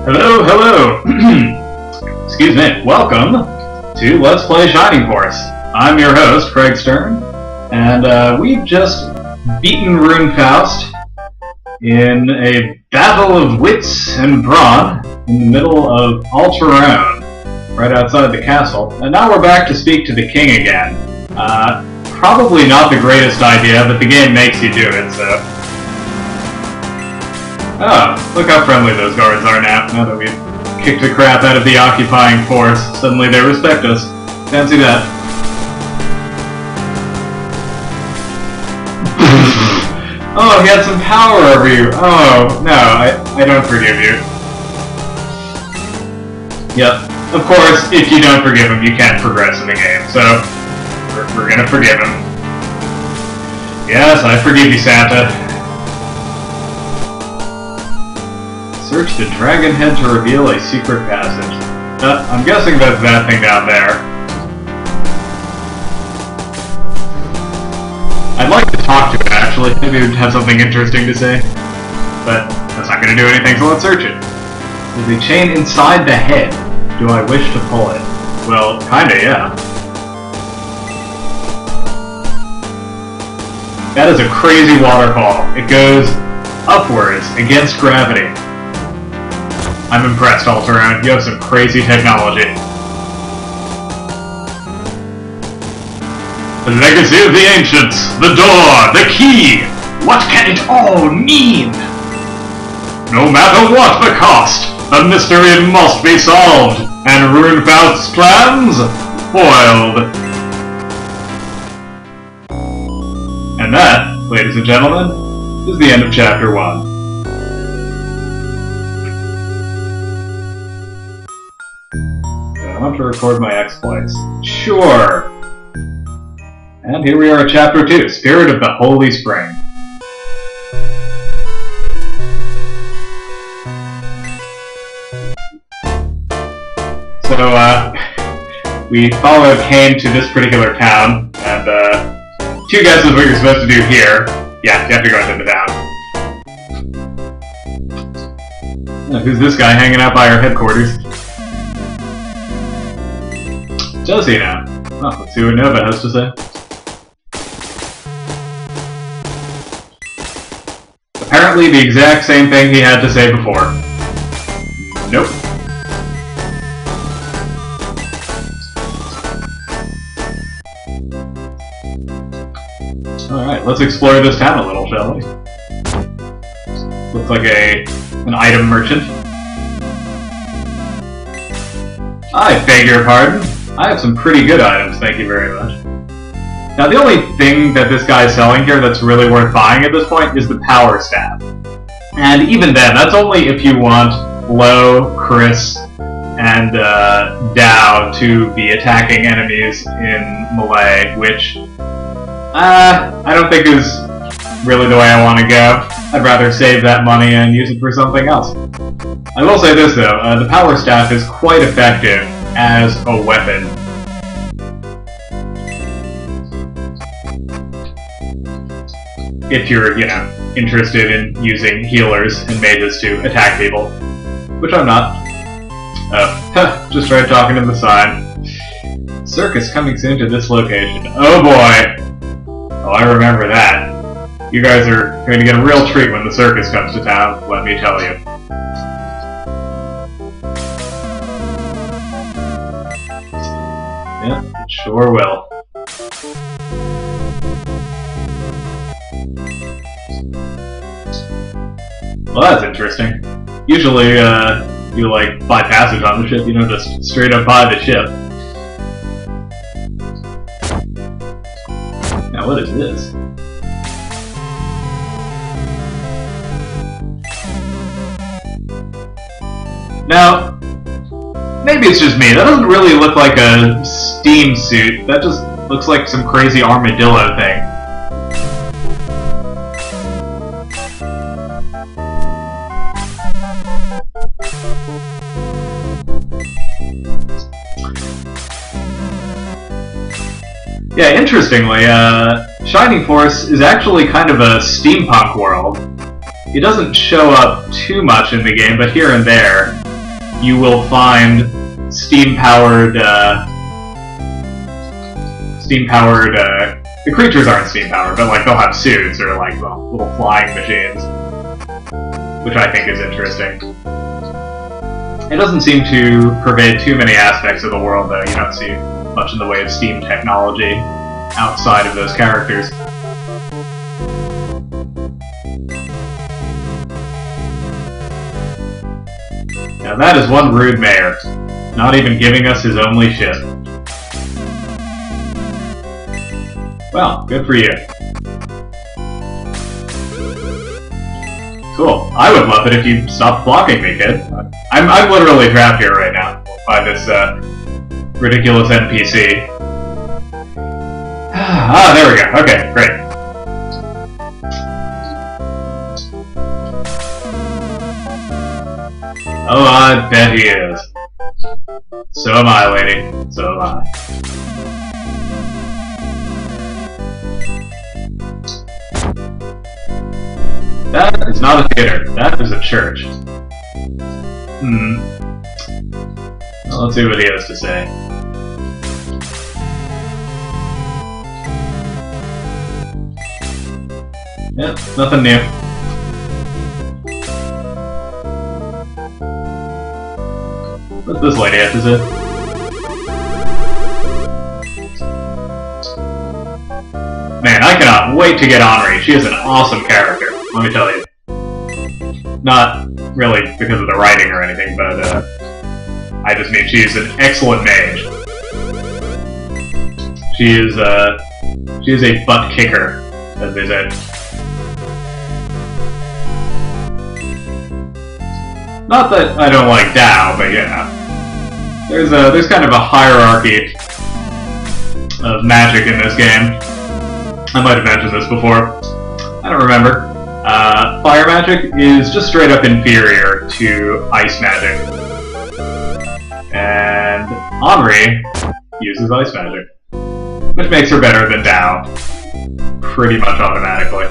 Hello, hello! Excuse me. Welcome to Let's Play Shining Force. I'm your host, Craig Stern, and we've just beaten Runefaust in a battle of wits and brawn in the middle of Alterone, right outside the castle. And now we're back to speak to the king again. Probably not the greatest idea, but the game makes you do it, so... Oh, look how friendly those guards are now that we've kicked the crap out of the occupying force. Suddenly they respect us. Fancy that. Oh, he had some power over you. Oh, no, I don't forgive you. Yep. Of course, if you don't forgive him, you can't progress in the game, so we're gonna forgive him. Yes, I forgive you, Santa. Search the dragon head to reveal a secret passage. I'm guessing that's that thing down there. I'd like to talk to it, actually. Maybe it would have something interesting to say. But that's not going to do anything, so let's search it. There's a chain inside the head. Do I wish to pull it? Well, kinda, yeah. That is a crazy waterfall. It goes upwards against gravity. I'm impressed, Alterone. You have some crazy technology. The legacy of the ancients! The door! The key! What can it all mean? No matter what the cost, the mystery must be solved, and Runefaust's plans foiled. And that, ladies and gentlemen, is the end of Chapter 1. I want to record my exploits. Sure! And here we are at Chapter 2, Spirit of the Holy Spring. So, we followed Cain to this particular town, and, two guesses what you're supposed to do here. Yeah, you have to go into the town. Who's this guy hanging out by our headquarters? Does he now? Oh, let's see what Nova has to say. Apparently the exact same thing he had to say before. Nope. Alright, let's explore this town a little, shall we? Looks like an item merchant. I beg your pardon. I have some pretty good items, thank you very much. Now the only thing that this guy is selling here that's really worth buying at this point is the power staff. And even then, that's only if you want Lo, Chris, and Dao to be attacking enemies in melee, which I don't think is really the way I want to go. I'd rather save that money and use it for something else. I will say this though, the power staff is quite effective as a weapon. If you're, you know, interested in using healers and mages to attack people. Which I'm not. Oh, just tried talking to the sign. Circus coming soon to this location. Oh boy! Oh, I remember that. You guys are going to get a real treat when the circus comes to town, let me tell you. Yeah, it sure will. Well, that's interesting. Usually, you, like, buy passage on the ship, you don't just straight up buy the ship. Now, what is this? Now, maybe it's just me. That doesn't really look like a steam suit. That just looks like some crazy armadillo thing. Yeah, interestingly, Shining Force is actually kind of a steampunk world. It doesn't show up too much in the game, but here and there. you will find steam-powered, the creatures aren't steam-powered, but like they'll have suits or like little flying machines, which I think is interesting. It doesn't seem to pervade too many aspects of the world, though. You don't see much in the way of steam technology outside of those characters. Now that is one rude mayor, not even giving us his only ship. Well, good for you. Cool. I would love it if you stopped blocking me, kid. I'm literally trapped here right now by this ridiculous NPC. Ah, there we go. Okay, great. Oh, I bet he is. So am I, lady. So am I. That is not a theater. That is a church. Well, let's see what he has to say. Yep, nothing new. What's this lady have to say? Man, I cannot wait to get Henri. She is an awesome character, let me tell you. Not really because of the writing or anything, but I just mean she's an excellent mage. She is a butt kicker, as they say. Not that I don't like Dao, but yeah. There's kind of a hierarchy of magic in this game. I might have mentioned this before. I don't remember. Fire magic is just straight up inferior to ice magic. And Henri uses ice magic, which makes her better than Dao, pretty much automatically.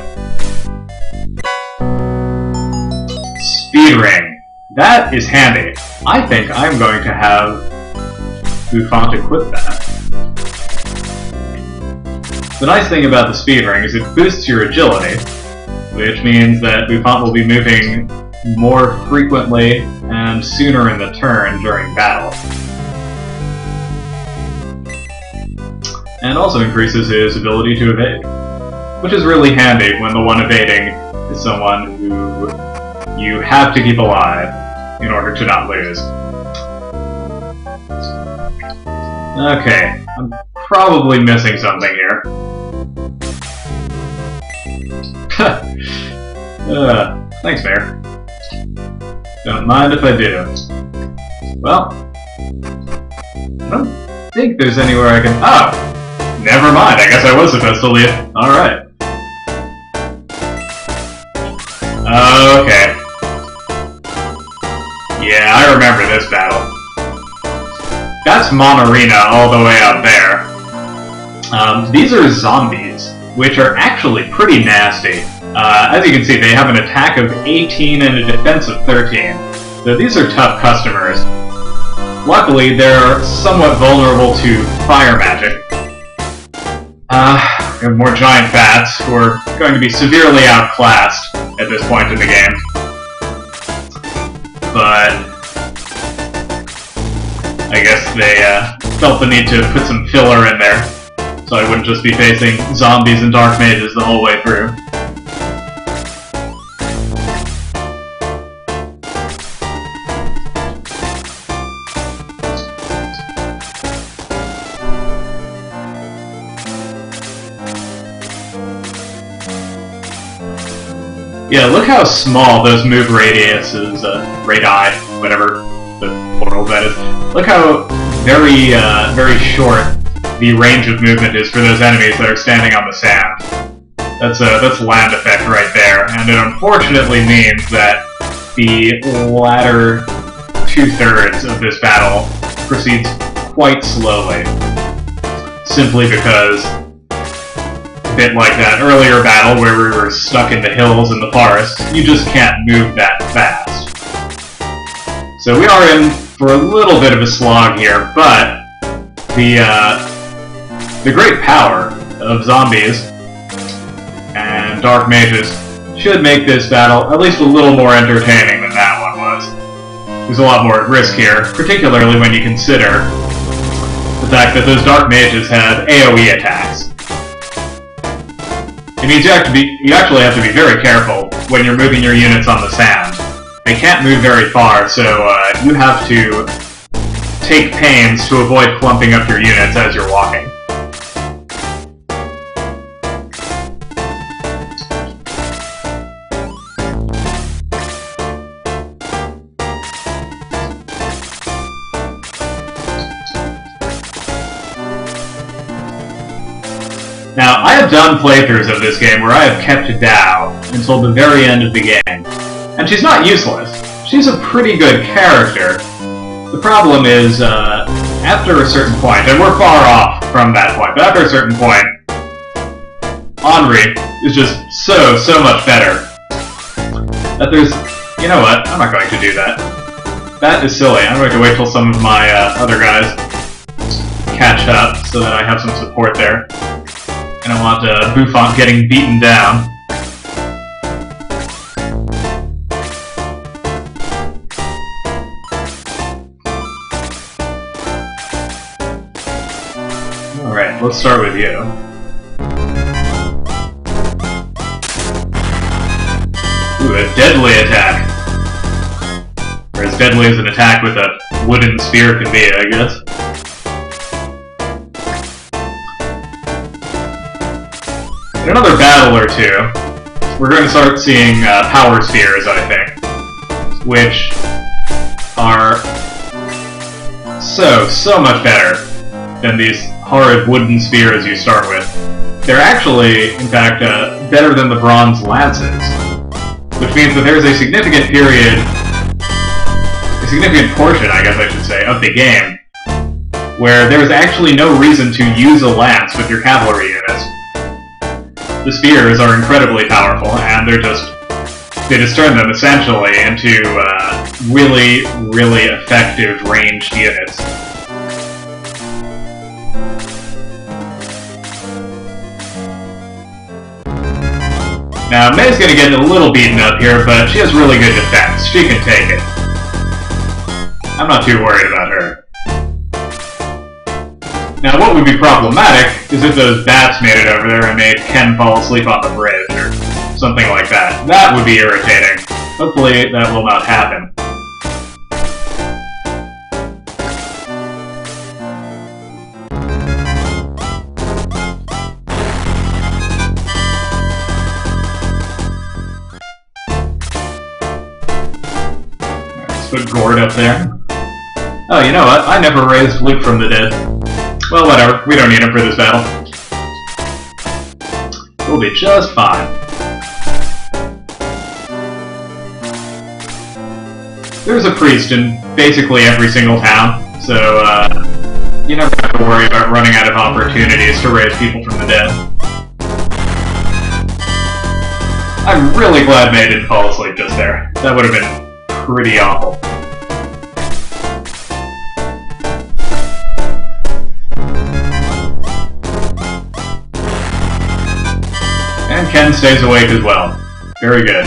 Speed ring. That is handy. I think I'm going to have Bouffant equip that. The nice thing about the speed ring is it boosts your agility, which means that Bouffant will be moving more frequently and sooner in the turn during battle. And also increases his ability to evade, which is really handy when the one evading is someone who you have to keep alive in order to not lose. Okay, I'm probably missing something here. Thanks, Mayor. Don't mind if I do. Well, I don't think there's anywhere I can... Oh! Never mind, I guess I was supposed to leave. Alright. Okay. Yeah, I remember this battle. That's Manarina all the way up there. These are zombies, which are actually pretty nasty. As you can see, they have an attack of 18 and a defense of 13. So these are tough customers. Luckily, they're somewhat vulnerable to fire magic. We have more giant bats who are going to be severely outclassed at this point in the game. But I guess they felt the need to put some filler in there, so I wouldn't just be facing zombies and dark mages the whole way through. Yeah, look how small those move radiuses, radii, whatever the plural that is. Look how very, very short the range of movement is for those enemies that are standing on the sand. That's land effect right there, and it unfortunately means that the latter two-thirds of this battle proceeds quite slowly, simply because, a bit like that earlier battle where we were stuck in the hills and the forest, you just can't move that fast. So we are in for a little bit of a slog here, but the great power of zombies and dark mages should make this battle at least a little more entertaining than that one was. There's a lot more at risk here, particularly when you consider the fact that those dark mages had AoE attacks. It means you actually have to be very careful when you're moving your units on the sand. They can't move very far, so you have to take pains to avoid clumping up your units as you're walking. Now, I have done playthroughs of this game where I have kept Dao until the very end of the game, and she's not useless. She's a pretty good character. The problem is, after a certain point, and we're far off from that point, but after a certain point, Henri is just so much better. That there's... You know what? I'm not going to do that. That is silly. I'm going to wait till some of my other guys catch up so that I have some support there. And I want Buffon getting beaten down. Alright, let's start with you. Ooh, a deadly attack. Or as deadly as an attack with a wooden spear can be, I guess. In another battle or two, we're going to start seeing power spheres, I think, which are so much better than these horrid wooden spears you start with. They're actually, in fact, better than the bronze lances, which means that there's a significant portion, I guess I should say, of the game where there's actually no reason to use a lance with your cavalry units. The spears are incredibly powerful, and they just turn them essentially into really effective ranged units. Now, May's gonna get a little beaten up here, but she has really good defense. She can take it. I'm not too worried about her. Now, what would be problematic is if those bats made it over there and made Ken fall asleep on the bridge, or something like that. That would be irritating. Hopefully, that will not happen. Let's put Gord up there. Oh, you know what? I never raised Luke from the dead. Well, whatever. We don't need him for this battle. We'll be just fine. There's a priest in basically every single town, so you never have to worry about running out of opportunities to raise people from the dead. I'm really glad May didn't fall asleep just there. That would have been pretty awful. And Ken stays awake as well. Very good.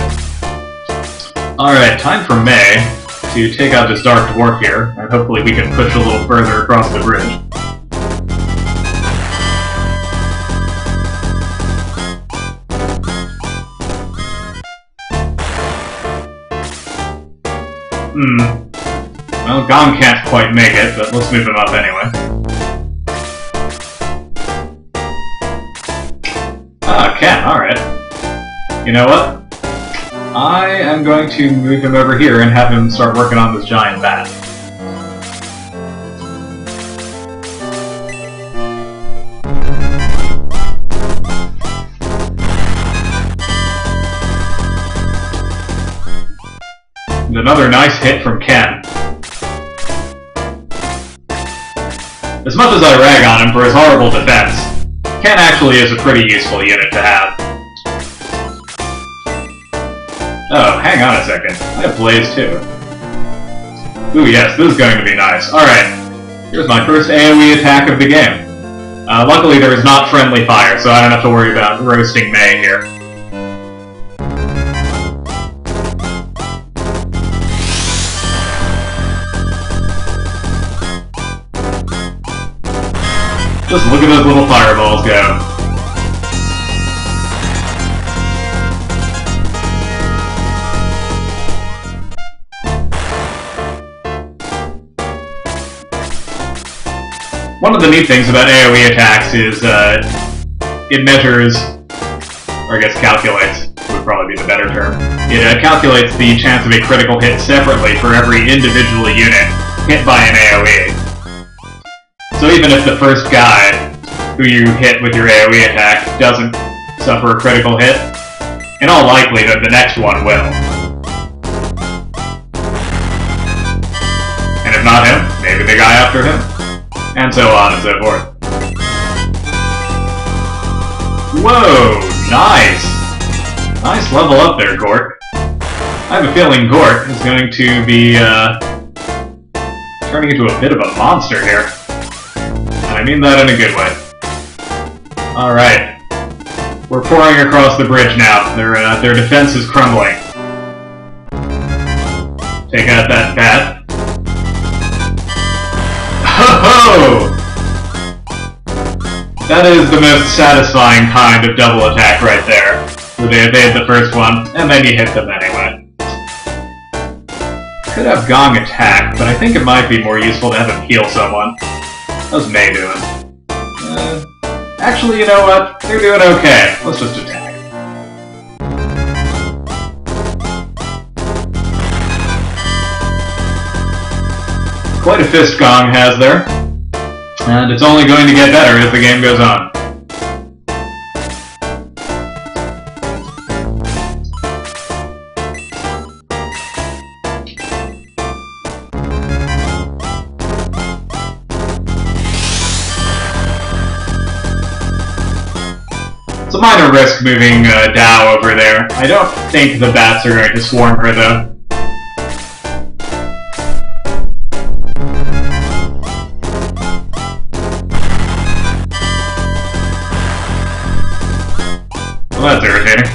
Alright, time for May to take out this Dark Dwarf here, and hopefully we can push a little further across the bridge. Well, Gong can't quite make it, but let's move him up anyway. Ah, Ken, alright. You know what? I am going to move him over here and have him start working on this giant bat. And another nice hit from Ken. As much as I rag on him for his horrible defense, Ken actually is a pretty useful unit to have. Oh, hang on a second. I have Blaze too. Ooh, yes, this is going to be nice. Alright, here's my first AoE attack of the game. Luckily there is not friendly fire, so I don't have to worry about roasting May here. Just look at those little fireballs go. One of the neat things about AoE attacks is it measures, or I guess calculates, would probably be the better term. It calculates the chance of a critical hit separately for every individual unit hit by an AoE. So even if the first guy who you hit with your AoE attack doesn't suffer a critical hit, in all likelihood the next one will. And if not him, maybe the guy after him. And so on and so forth. Whoa! Nice! Nice level up there, Gort. I have a feeling Gort is going to be, turning into a bit of a monster here. And I mean that in a good way. Alright. We're pouring across the bridge now. Their defense is crumbling. Take out that bat. Ho-ho! That is the most satisfying kind of double attack right there. Where they evade the first one, and then you hit them anyway. Could have Gong attack, but I think it might be more useful to have him heal someone. How's May doing? Actually, you know what? They're doing okay. Let's just attack. Quite a fist Gong has there, and it's only going to get better as the game goes on. It's a minor risk moving Dao over there. I don't think the bats are going to swarm her though. Well, that's irritating.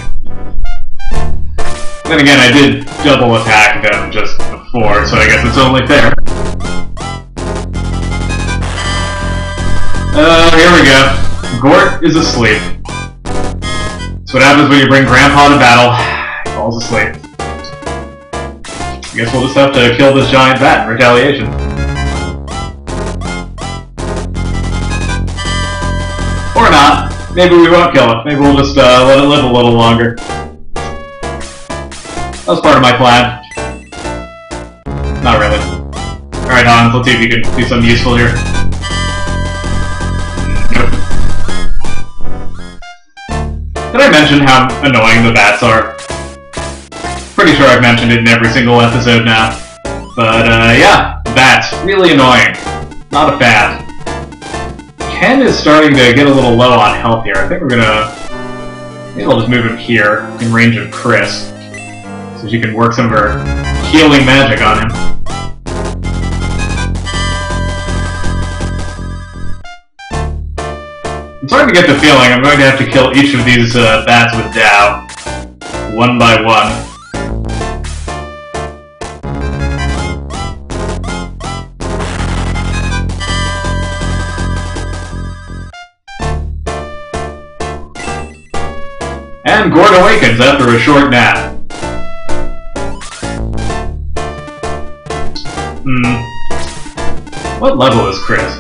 Then again, I did double attack them just before, so I guess it's only fair. Here we go. Gort is asleep. That's what happens when you bring Grandpa to battle. He falls asleep. I guess we'll just have to kill this giant bat in retaliation. Or not. Maybe we won't kill it. Maybe we'll just let it live a little longer. That was part of my plan. Not really. Alright, Hans, let's see if you can do something useful here. Nope. Did I mention how annoying the bats are? Pretty sure I've mentioned it in every single episode now. But, yeah, bats. Really annoying. Not a fan. Ken is starting to get a little low on health here. I think we're gonna... Maybe I'll just move him here, in range of Chris. So she can work some of her healing magic on him. I'm starting to get the feeling I'm going to have to kill each of these bats with Dao. One by one. And Gort awakens after a short nap. What level is Chris?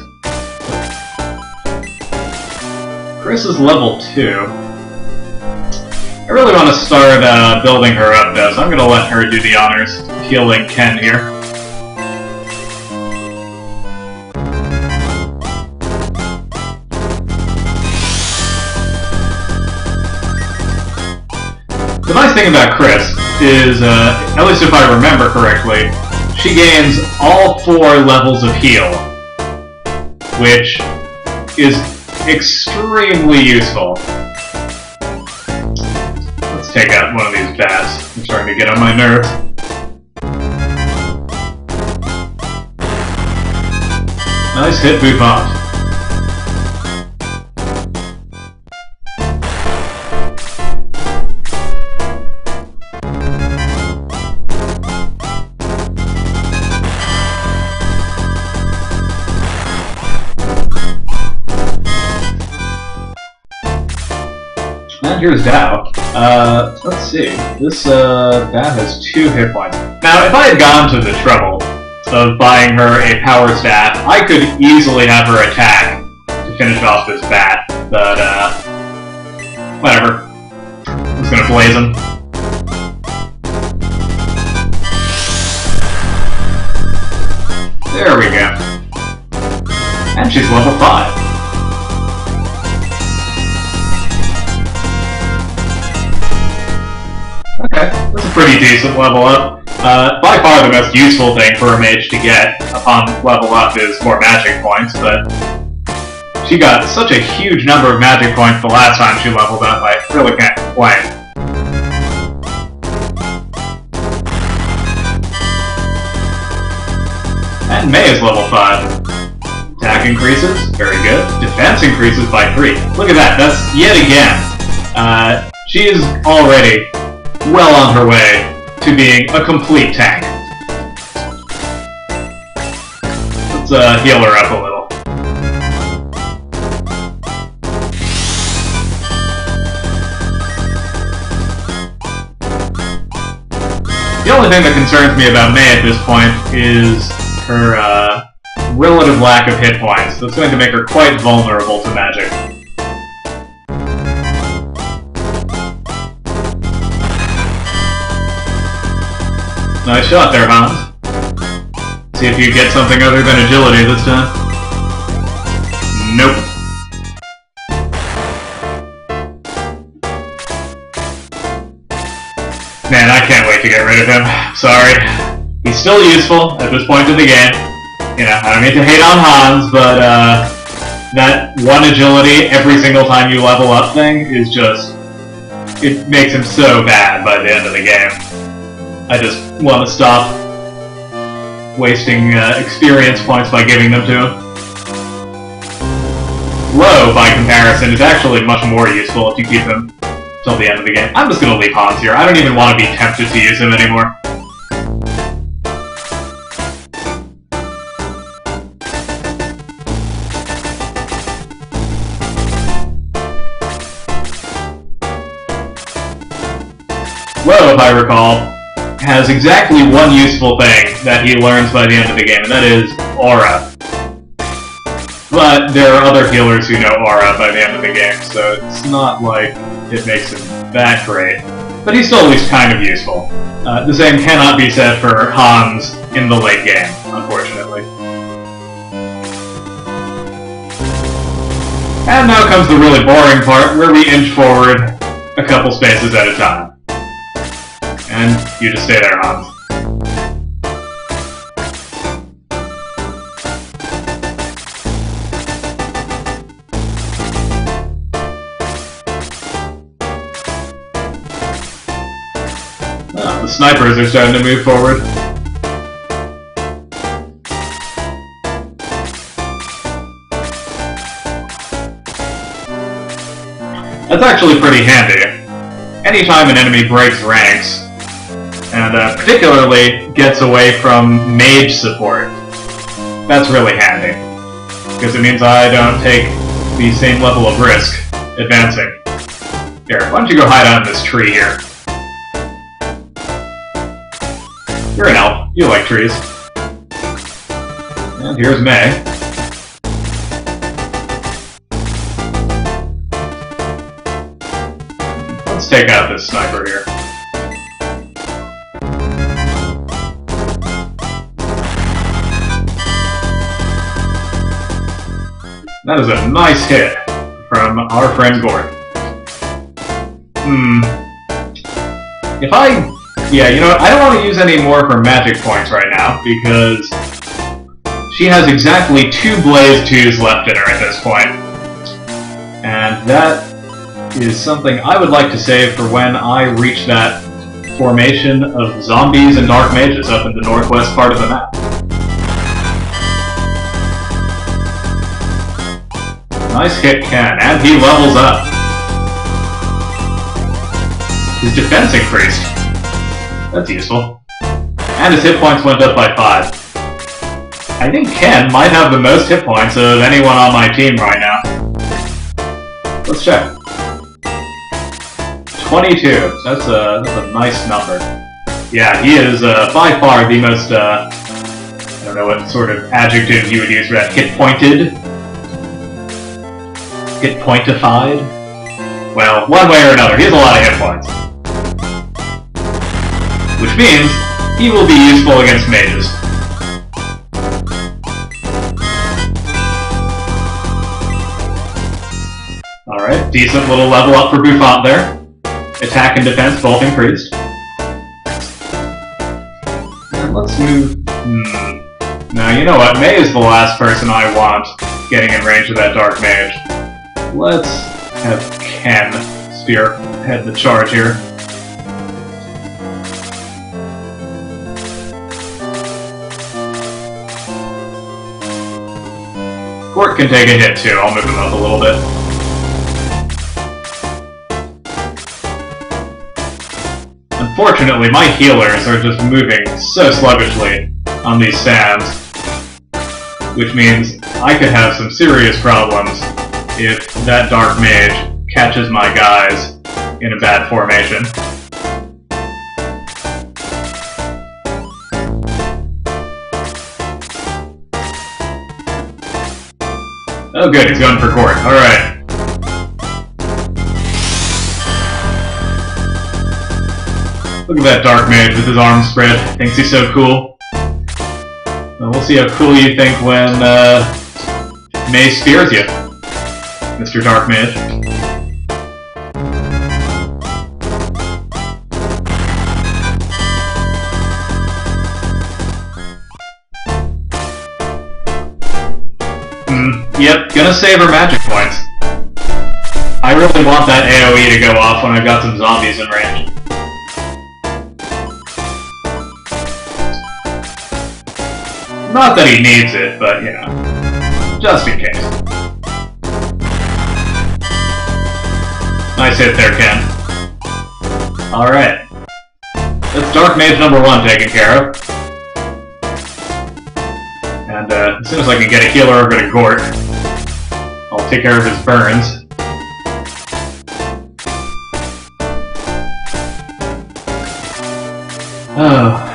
Chris is level 2. I really want to start building her up though, so I'm going to let her do the honors healing Ken here. The nice thing about Chris is, at least if I remember correctly, she gains all 4 levels of heal, which is extremely useful. Let's take out one of these bats. I'm starting to get on my nerves. Nice hit, Bouffant. And here's Dao. Let's see. This, that has 2 hit points. Now, if I had gone to the trouble of buying her a power staff, I could easily have her attack to finish off this bat, but, whatever. I'm just gonna blaze him. There we go. And she's level 5. Okay, that's a pretty decent level up. By far the most useful thing for a mage to get upon level up is more magic points, but she got such a huge number of magic points the last time she leveled up, I really can't complain. And Mei is level 5. Attack increases, very good. Defense increases by 3. Look at that, that's yet again. She is already well on her way to being a complete tank. Let's heal her up a little. The only thing that concerns me about Mei at this point is her relative lack of hit points. That's going to make her quite vulnerable to magic. Nice shot there, Hans. See if you get something other than agility this time. Nope. Man, I can't wait to get rid of him. Sorry. He's still useful at this point in the game. You know, I don't mean to hate on Hans, but that one agility every single time you level up thing is just... it makes him so bad by the end of the game. I just want to stop wasting experience points by giving them to him. Low, by comparison, is actually much more useful if you keep him till the end of the game. I'm just going to leave Hans here. I don't even want to be tempted to use him anymore. Low, if I recall, has exactly one useful thing that he learns by the end of the game, and that is Aura. But there are other healers who know Aura by the end of the game, so it's not like it makes him that great. But he's still at least kind of useful. The same cannot be said for Hans in the late game, unfortunately. And now comes the really boring part, where we inch forward a couple spaces at a time. And you just stay there, Hans. The snipers are starting to move forward. That's actually pretty handy. Anytime an enemy breaks ranks, and particularly gets away from mage support, that's really handy, because it means I don't take the same level of risk advancing. Here, why don't you go hide out in this tree here? You're an elf, you like trees. And here's Mei. Let's take out this sniper here. That is a nice hit from our friend Gord. Yeah, you know what, I don't want to use any more of her magic points right now, because she has exactly 2 Blaze 2s left in her at this point. And that is something I would like to save for when I reach that formation of zombies and dark mages up in the northwest part of the map. Nice hit, Ken, and he levels up. His defense increased. That's useful. And his hit points went up by 5. I think Ken might have the most hit points of anyone on my team right now. Let's check. 22. That's a nice number. Yeah, he is by far the most, I don't know what sort of adjective you would use for that. Hit-pointed? Hit-pointified? Well, one way or another, he has a lot of hit points. Which means he will be useful against mages. Alright, decent little level up for Buffon there. Attack and defense both increased. And let's move... Now, you know what? May is the last person I want getting in range of that Dark Mage. Let's have Ken spearhead the charge here. Gort can take a hit too. I'll move him up a little bit. Unfortunately, my healers are just moving so sluggishly on these sands, which means I could have some serious problems if that Dark Mage catches my guys in a bad formation. Oh good, he's going for Gort. Alright. Look at that Dark Mage with his arms spread. Thinks he's so cool. Well, we'll see how cool you think when May spears you, Mr. Dark Mage. Yep, gonna save her magic points. I really want that AoE to go off when I've got some zombies in range. Not that he needs it, but, you know, just in case. Nice hit there, Ken. Alright. That's Dark Mage number 1 taken care of. And as soon as I can get a healer over to Gort, I'll take care of his burns. Oh.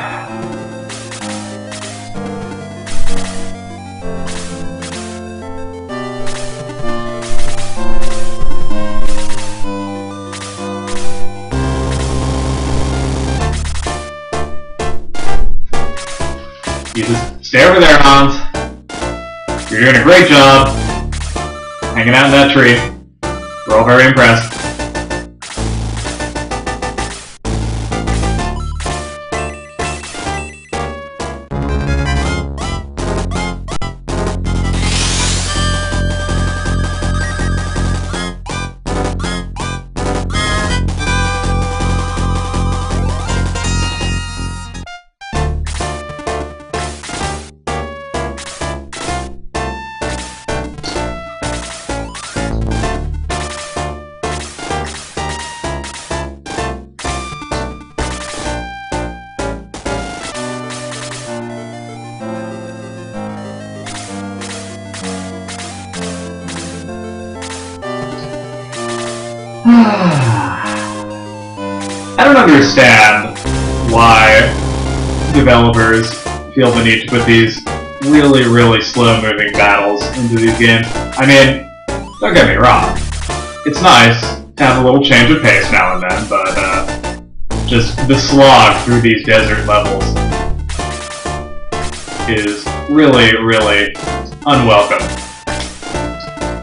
You just stay over there, Hans. You're doing a great job. Hanging out in that tree. We're all very impressed. I don't understand why developers feel the need to put these really, really slow-moving battles into these games. I mean, don't get me wrong. It's nice to have a little change of pace now and then, but just the slog through these desert levels is really, really unwelcome.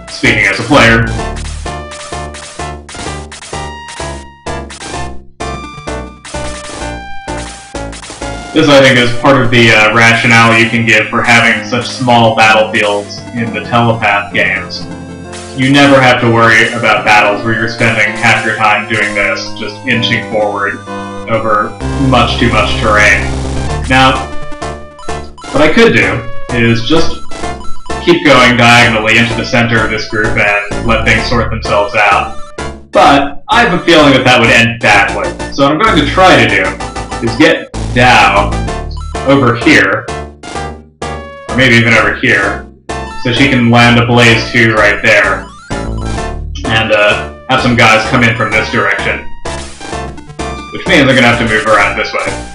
Speaking as a player. This, I think, is part of the rationale you can give for having such small battlefields in the Telepath games. You never have to worry about battles where you're spending half your time doing this, just inching forward over much too much terrain. Now, what I could do is just keep going diagonally into the center of this group and let things sort themselves out. But I have a feeling that that would end badly. So what I'm going to try to do is get Dow over here, or maybe even over here, so she can land a Blaze 2 right there, and have some guys come in from this direction, which means they're going to have to move around this way.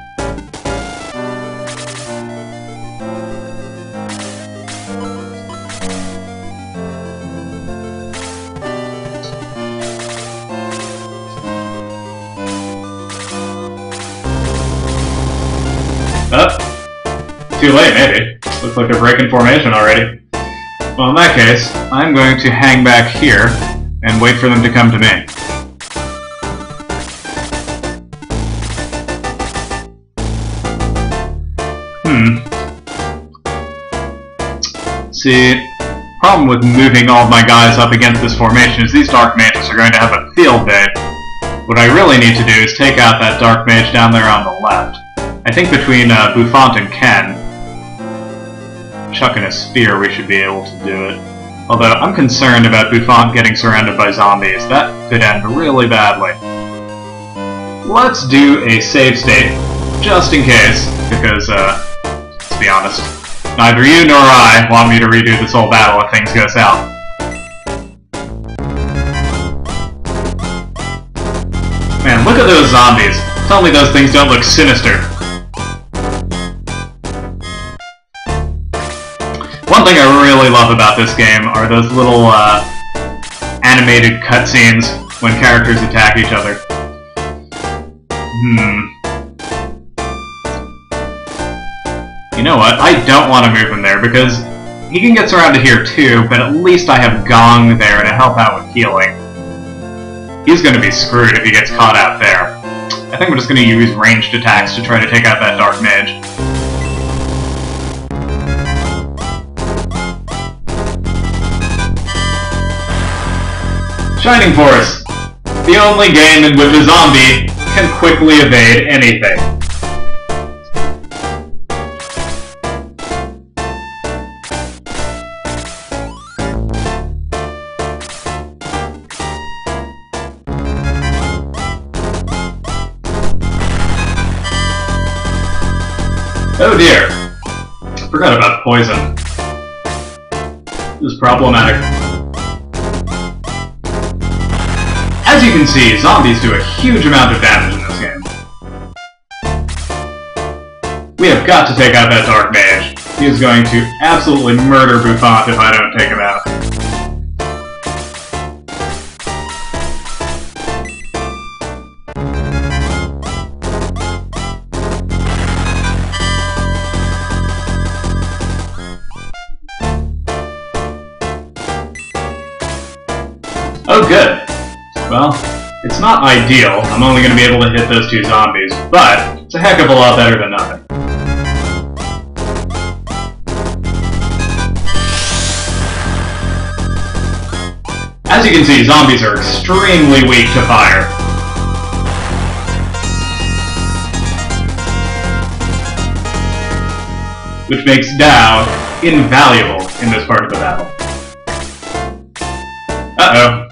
Too late, maybe. Looks like they're breaking formation already. Well, in that case, I'm going to hang back here and wait for them to come to me. See, problem with moving all of my guys up against this formation is these Dark Mages are going to have a field day. What I really need to do is take out that Dark Mage down there on the left. I think between Buffont and Ken, chucking a spear, we should be able to do it. Although, I'm concerned about Buffont getting surrounded by zombies. That could end really badly. Let's do a save state, just in case, because, let's be honest, neither you nor I want me to redo this whole battle if things go south. Man, look at those zombies. Tell me those things don't look sinister. One thing I really love about this game are those little animated cutscenes when characters attack each other. You know what? I don't want to move him there because he can get surrounded here too, but at least I have Gong there to help out with healing. He's going to be screwed if he gets caught out there. I think I'm just going to use ranged attacks to try to take out that Dark Mage. Shining Force, the only game in which a zombie can quickly evade anything. Oh dear, I forgot about poison. This is problematic. As you can see, zombies do a huge amount of damage in this game. We have got to take out that Dark Mage. He is going to absolutely murder Buffont if I don't take him out. Oh good. Well, it's not ideal. I'm only going to be able to hit those two zombies, but it's a heck of a lot better than nothing. As you can see, zombies are extremely weak to fire. Which makes Dow invaluable in this part of the battle. Uh-oh.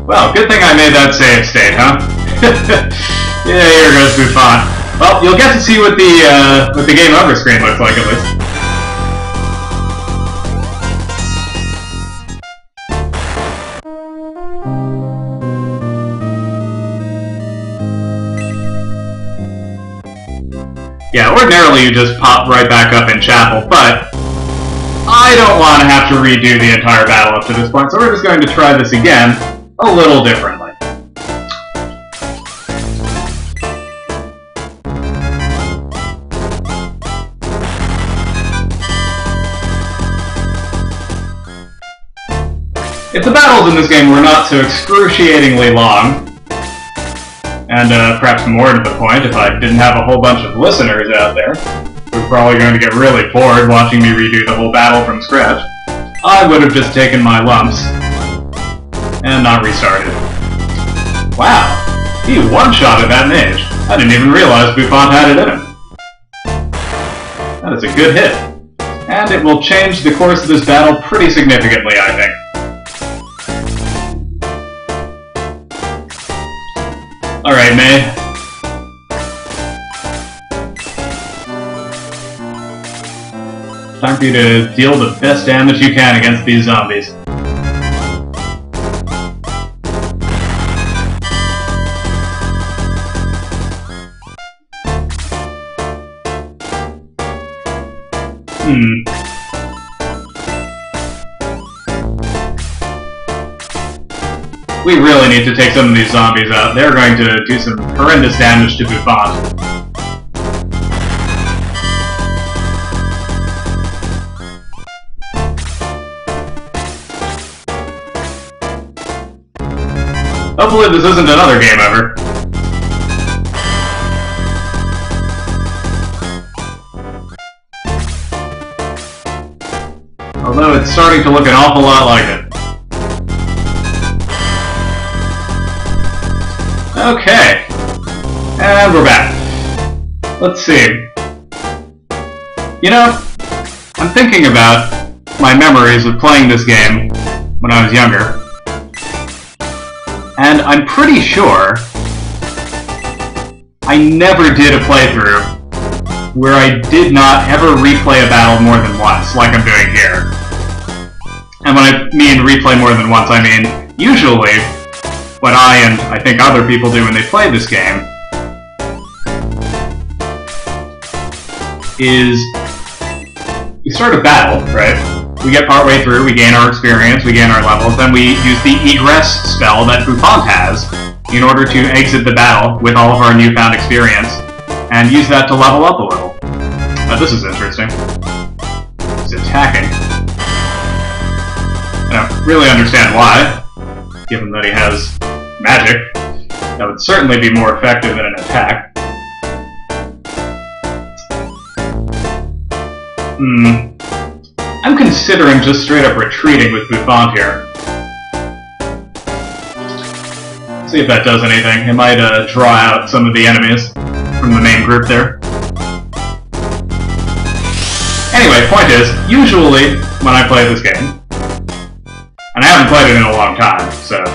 Well, good thing I made that save state, huh? Yeah, here goes Buffont. Well, you'll get to see what the game over screen looks like, at least. Yeah, ordinarily you just pop right back up in Chapel, but I don't want to have to redo the entire battle up to this point, so we're just going to try this again a little differently. If the battles in this game were not so excruciatingly long, and perhaps more to the point, if I didn't have a whole bunch of listeners out there, who are probably going to get really bored watching me redo the whole battle from scratch, I would have just taken my lumps and not restarted. Wow, he one-shotted that mage. I didn't even realize Buffont had it in him. That is a good hit. And it will change the course of this battle pretty significantly, I think. Alright, May. Time for you to deal the best damage you can against these zombies. We really need to take some of these zombies out. They're going to do some horrendous damage to Buffon. Hopefully this isn't another game over. Although it's starting to look an awful lot like it. Okay. And we're back. Let's see. You know, I'm thinking about my memories of playing this game when I was younger. And I'm pretty sure I never did a playthrough where I did not ever replay a battle more than once, like I'm doing here. And when I mean replay more than once, I mean usually what I and I think other people do when they play this game is we start a battle, right? We get partway through, we gain our experience, we gain our levels, then we use the egress spell that Buffon has in order to exit the battle with all of our newfound experience, and use that to level up a little. This is interesting. He's attacking. I don't really understand why, given that he has magic. That would certainly be more effective in an attack. I'm considering just straight up retreating with Buffon here. See if that does anything. It might draw out some of the enemies from the main group there. Anyway, point is, usually when I play this game, and I haven't played it in a long time, so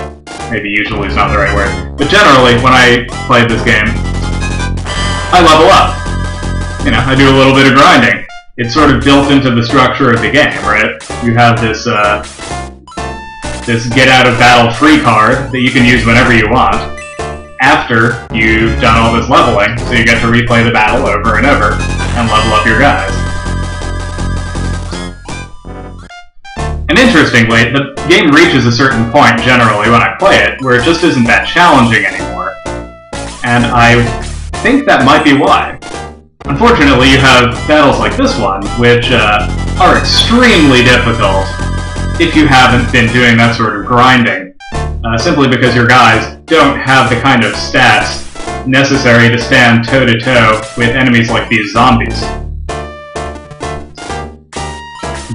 maybe usually is not the right word, but generally when I play this game, I level up. You know, I do a little bit of grinding. It's sort of built into the structure of the game, right? You have this this get out of battle free card that you can use whenever you want after you've done all this leveling, so you get to replay the battle over and over and level up your guys. And interestingly, the game reaches a certain point generally when I play it where it just isn't that challenging anymore. And I think that might be why. Unfortunately, you have battles like this one, which are extremely difficult if you haven't been doing that sort of grinding, simply because your guys don't have the kind of stats necessary to stand toe-to-toe with enemies like these zombies.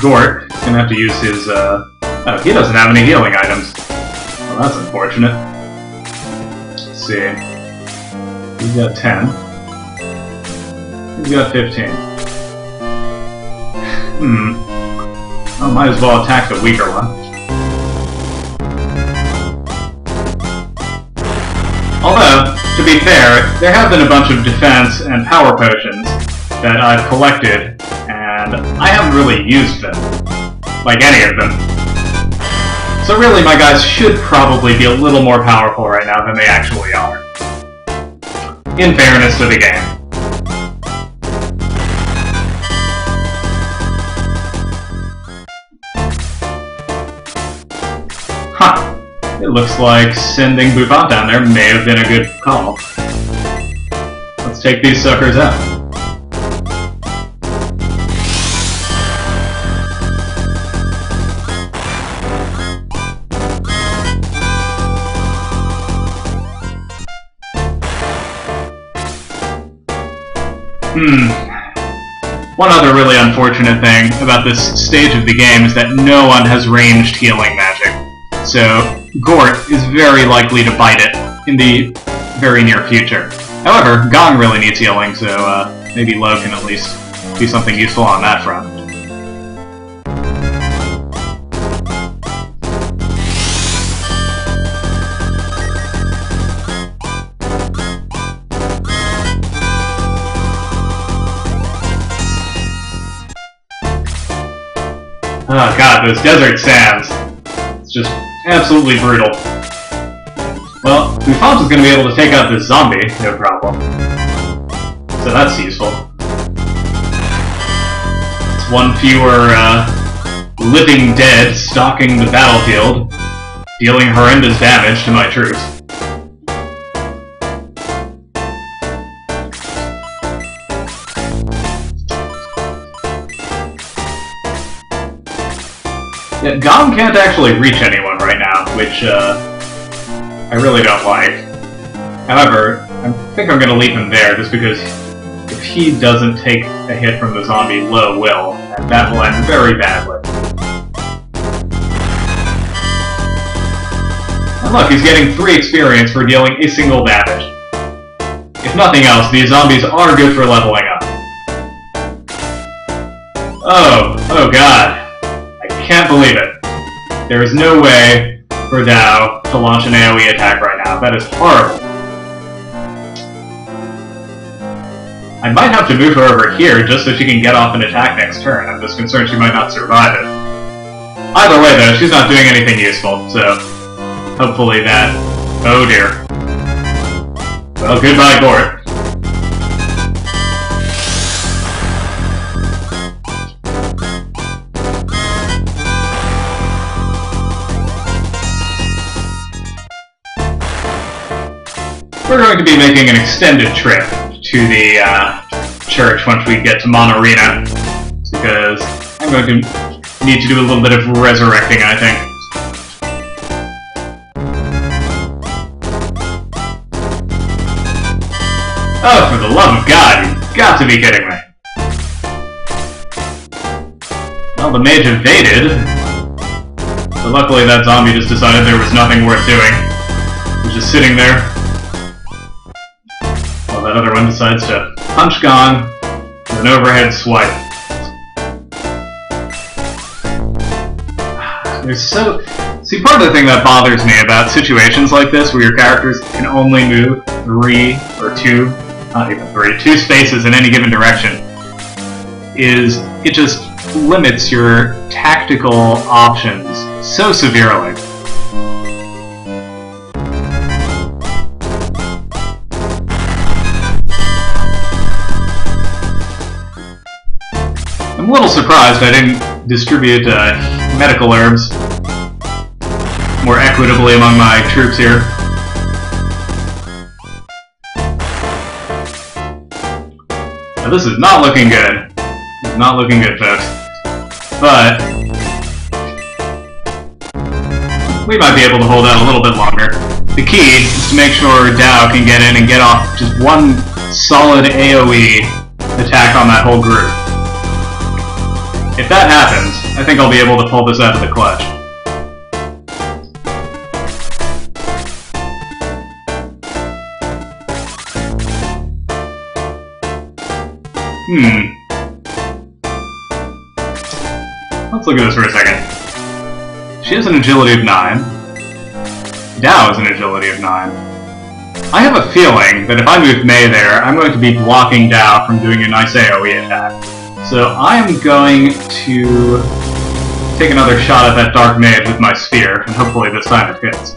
Gort is going to have to use his... oh, he doesn't have any healing items. Well, that's unfortunate. Let's see. He's got 10. He's got 15. Well, might as well attack the weaker one. Although, to be fair, there have been a bunch of defense and power potions that I've collected, and I haven't really used them. Like any of them. So really, my guys should probably be a little more powerful right now than they actually are. In fairness to the game. It looks like sending Buffon down there may have been a good call. Let's take these suckers out. One other really unfortunate thing about this stage of the game is that no one has ranged healing magic. So, Gort is very likely to bite it in the very near future. However, Gong really needs healing, so maybe Lo can at least do something useful on that front. Oh god, those desert sands. It's just absolutely brutal. Well, Buffon is going to be able to take out this zombie, no problem. So that's useful. It's one fewer, living dead stalking the battlefield, dealing horrendous damage to my troops. Yeah, Gom can't actually reach anyone right now, which, I really don't like. However, I think I'm gonna leave him there, just because if he doesn't take a hit from the zombie, Lo will, and that will end very badly. And look, he's getting 3 experience for dealing a single damage. If nothing else, these zombies are good for leveling up. Oh god. I can't believe it. There is no way for Dao to launch an AoE attack right now. That is horrible. I might have to move her over here just so she can get off an attack next turn. I'm just concerned she might not survive it. Either way though, she's not doing anything useful, so hopefully that... Oh dear. Well, goodbye, Gort. We're going to be making an extended trip to the church once we get to Manarina, because I'm going to need to do a little bit of resurrecting, I think. Oh, for the love of God, you've got to be kidding me. Well, the mage evaded, but luckily that zombie just decided there was nothing worth doing. He was just sitting there. That other one decides to punch Gong with an overhead swipe. See, part of the thing that bothers me about situations like this, where your characters can only move 3 or 2, not even 3, 2 spaces in any given direction, is it just limits your tactical options so severely. I'm a little surprised I didn't distribute medical herbs more equitably among my troops here. Now, this is not looking good. It's not looking good, folks. But we might be able to hold out a little bit longer. The key is to make sure Dao can get in and get off just one solid AoE attack on that whole group. If that happens, I think I'll be able to pull this out of the clutch. Let's look at this for a second. She has an agility of 9. Dao has an agility of 9. I have a feeling that if I move Mei there, I'm going to be blocking Dao from doing a nice AoE attack. So I am going to take another shot at that Dark Mage with my spear, and hopefully this time it hits.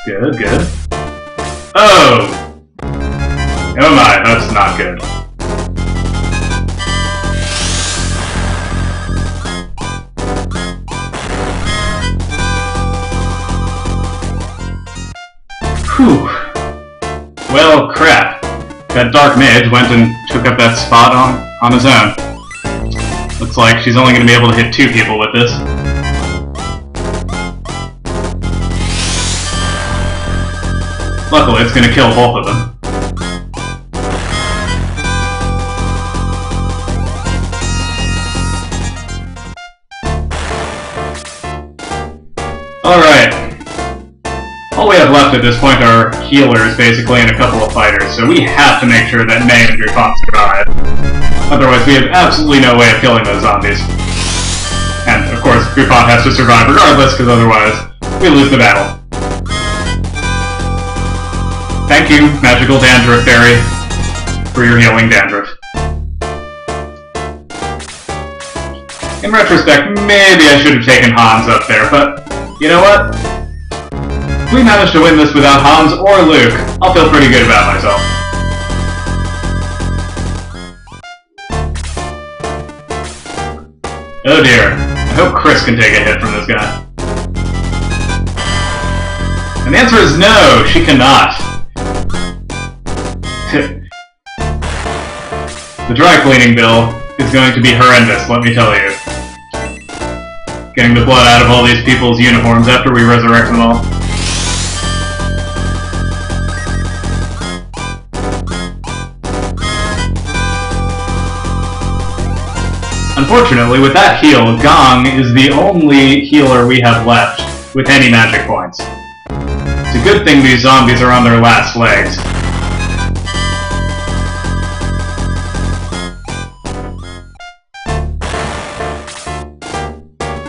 Good, good. Oh! Oh my, that's not good. Whew. Well, crap. That Dark Mage went and took up that spot on his own. Looks like she's only going to be able to hit 2 people with this. Luckily, it's going to kill both of them. Alright. All we have left at this point are healers, basically, and a couple of fighters, so we have to make sure that Mei and Buffon survive. Otherwise, we have absolutely no way of killing those zombies. And, of course, Buffon has to survive regardless, because otherwise, we lose the battle. Thank you, Magical Dandruff Fairy. for your healing dandruff. In retrospect, maybe I should have taken Hans up there, but you know what? If we manage to win this without Hans or Luke, I'll feel pretty good about myself. Oh dear. I hope Chris can take a hit from this guy. And the answer is no, she cannot. The dry cleaning bill is going to be horrendous, let me tell you. Getting the blood out of all these people's uniforms after we resurrect them all. Unfortunately, with that heal, Gong is the only healer we have left with any magic points. It's a good thing these zombies are on their last legs.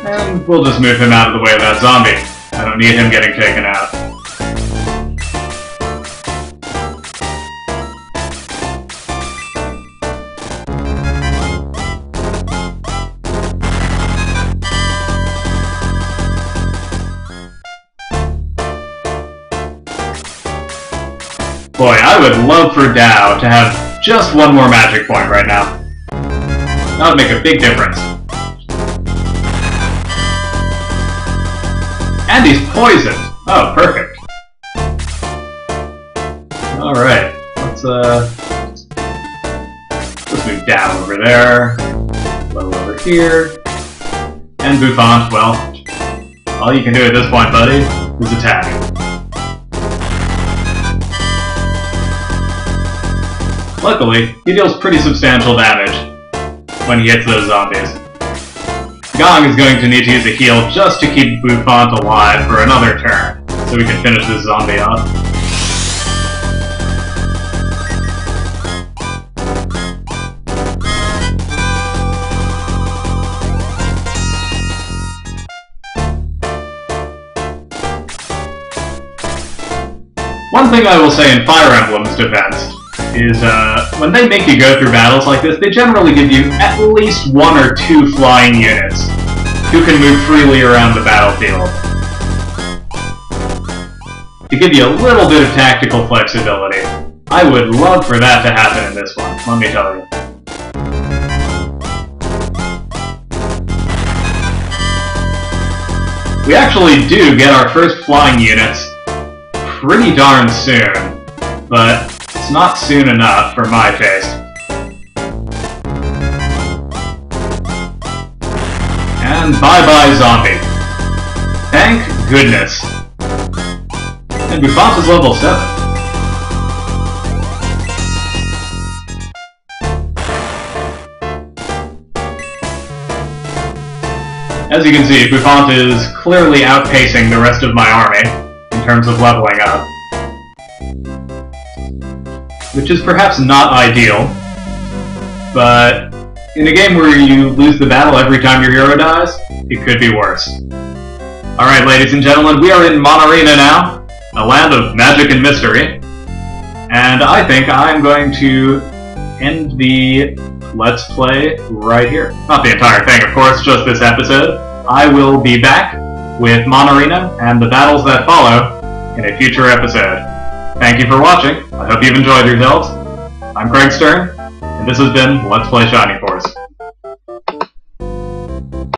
And we'll just move him out of the way of that zombie. I don't need him getting taken out. Boy, I would love for Dao to have just one more magic point right now. That would make a big difference. And he's poisoned! Oh, perfect. Alright, let's move Dao over there, Low over here, and Bouffant, well, all you can do at this point, buddy, is attack. Luckily, he deals pretty substantial damage when he hits those zombies. Gong is going to need to use a heal just to keep Bouffant alive for another turn, so we can finish this zombie off. One thing I will say in Fire Emblem's defense is when they make you go through battles like this, they generally give you at least 1 or 2 flying units who can move freely around the battlefield. To give you a little bit of tactical flexibility. I would love for that to happen in this one, let me tell you. We actually do get our first flying units pretty darn soon, but it's not soon enough for my taste. And bye-bye zombie. Thank goodness. And Bouffant is level 7. As you can see, Bouffant is clearly outpacing the rest of my army in terms of leveling up. Which is perhaps not ideal, but in a game where you lose the battle every time your hero dies, it could be worse. Alright, ladies and gentlemen, we are in Manarina now, a land of magic and mystery, and I think I'm going to end the Let's Play right here. Not the entire thing, of course, just this episode. I will be back with Manarina and the battles that follow in a future episode. Thank you for watching. I hope you've enjoyed yourselves. I'm Craig Stern, and this has been Let's Play Shining Force.